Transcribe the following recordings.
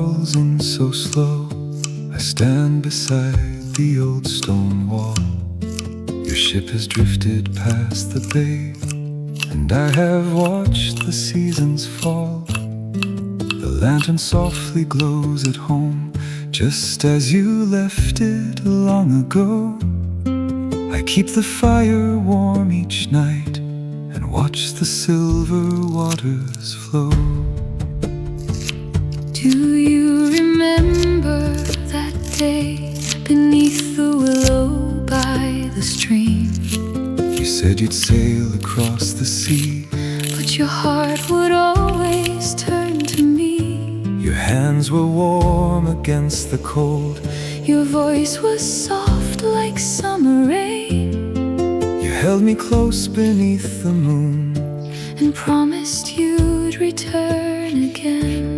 whirls in so slow. I stand beside the old stone wall. Your ship has drifted past the bay, and I have watched the seasons fall. The lantern softly glows at home, just as you left it long ago. I keep the fire warm each night and watch the silver waters flow. Do you remember that day beneath the willow by the stream? You said you'd sail across the sea, but your heart would always turn to me. your hands were warm against the cold, Your voice was soft like summer rain, you held me close beneath the moon, and promised you'd return again.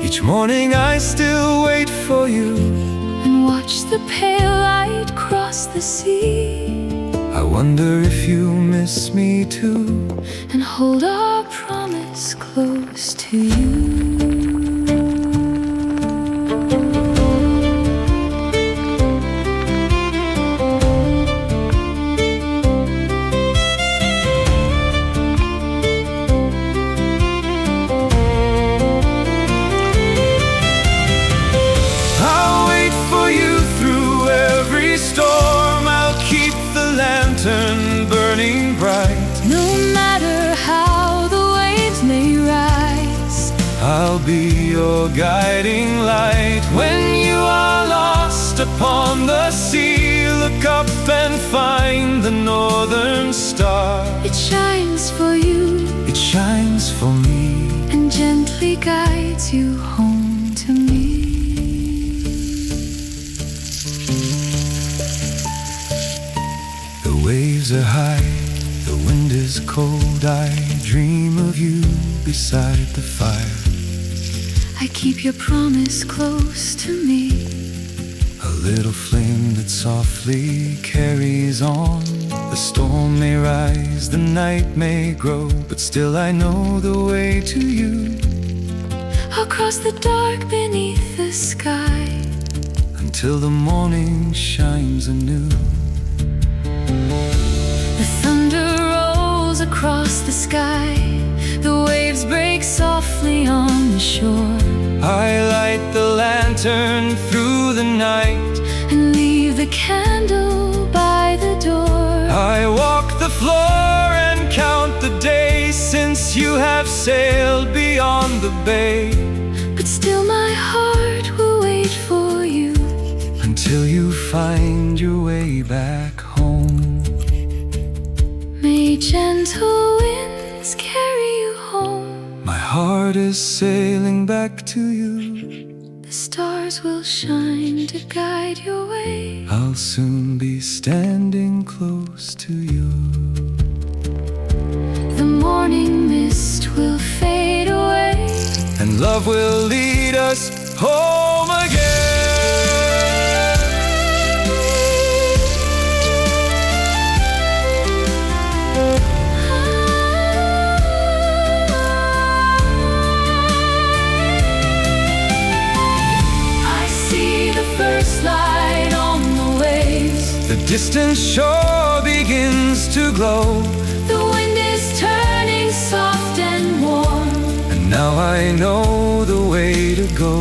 each morning I still wait for you, And watch the pale light cross the sea, I wonder if you miss me too. and hold our promise close to you. I'll wait for you through every storm, I'll keep the lantern burning bright. No matter how the waves may rise, I'll be your guiding light. When you are lost upon the sea, look up and find the northern star. it shines for you It shines for me, and gently guides you home to me. the waves are high, the wind is cold, I dream of you beside the fire. I keep your promise close to me, A little flame that softly carries on. The storm may rise, the night may grow, but still I know the way to you. across the dark beneath the sky, Until the morning shines anew. the thunder rolls across the sky, the waves break softly on the shore, I light the lantern through the night, and leave the candle by the door. I walk the floor and count the days since you have sailed beyond the bay. But still my heart will wait for you, Until you find your way back home. may gentle winds carry you home. My heart is sailing back to you, The stars will shine to guide your way. I'll soon be standing close to you. The morning mist will fade away, And love will lead us home again. I see the first light on the waves, The distant shore begins to glow, the wind is turning soft and warm. and now I know the way to go.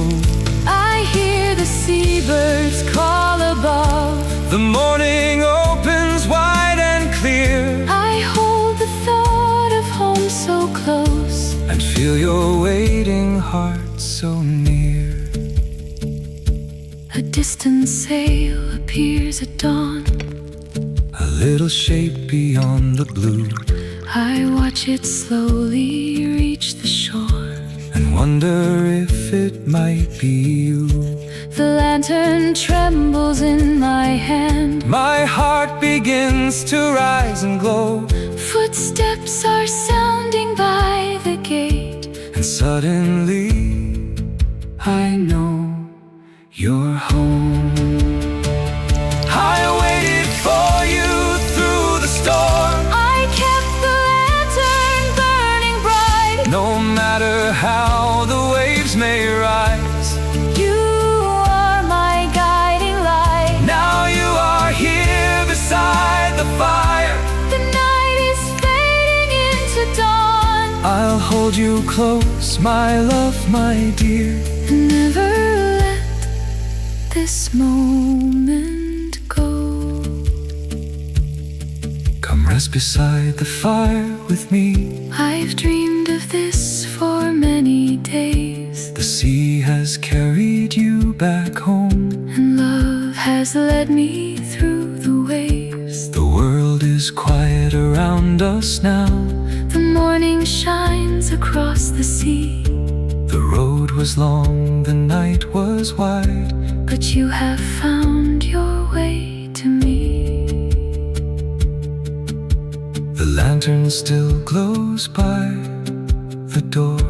I hear the seabirds call above, The morning opens wide and clear, I hold the thought of home so close, and feel your waiting heart so near. a distant sail appears at dawn, A little shape beyond the blue, I watch it slowly reach the shore, and wonder if it might be you. the lantern trembles in my hand, My heart begins to rise and glow, footsteps are sounding by the gate, and suddenly I know you're home. I waited for you through the storm, I kept the lantern burning bright, no matter how the waves may rise, hold you close, my love, my dear. And never let this moment go. Come rest beside the fire with me. I've dreamed of this for many days, The sea has carried you back home, and love has led me through the waves. the world is quiet around us now. The morning shines across the sea, The road was long, the night was wide, but you have found your way to me. the lantern still glows by the door.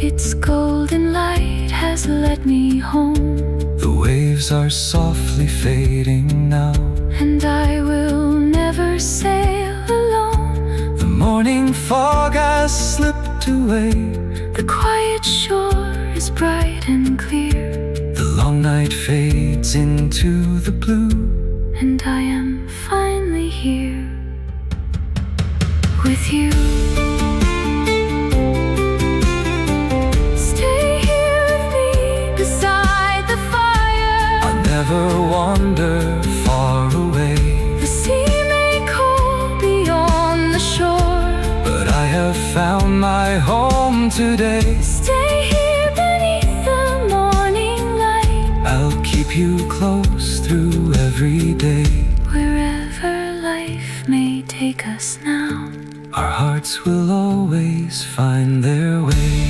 Its golden light has led me home, The waves are softly fading now. and I will never sail alone. The morning fog has slipped away, The quiet shore is bright and clear, the long night fades into the blue, and I am finally here with you. Stay here with me beside the fire. I never wander far away, The sea may call beyond the shore, but I have found my home today. stay here beneath the morning light. I'll keep you close through every day. Wherever life may take us now, Our hearts will always find their way.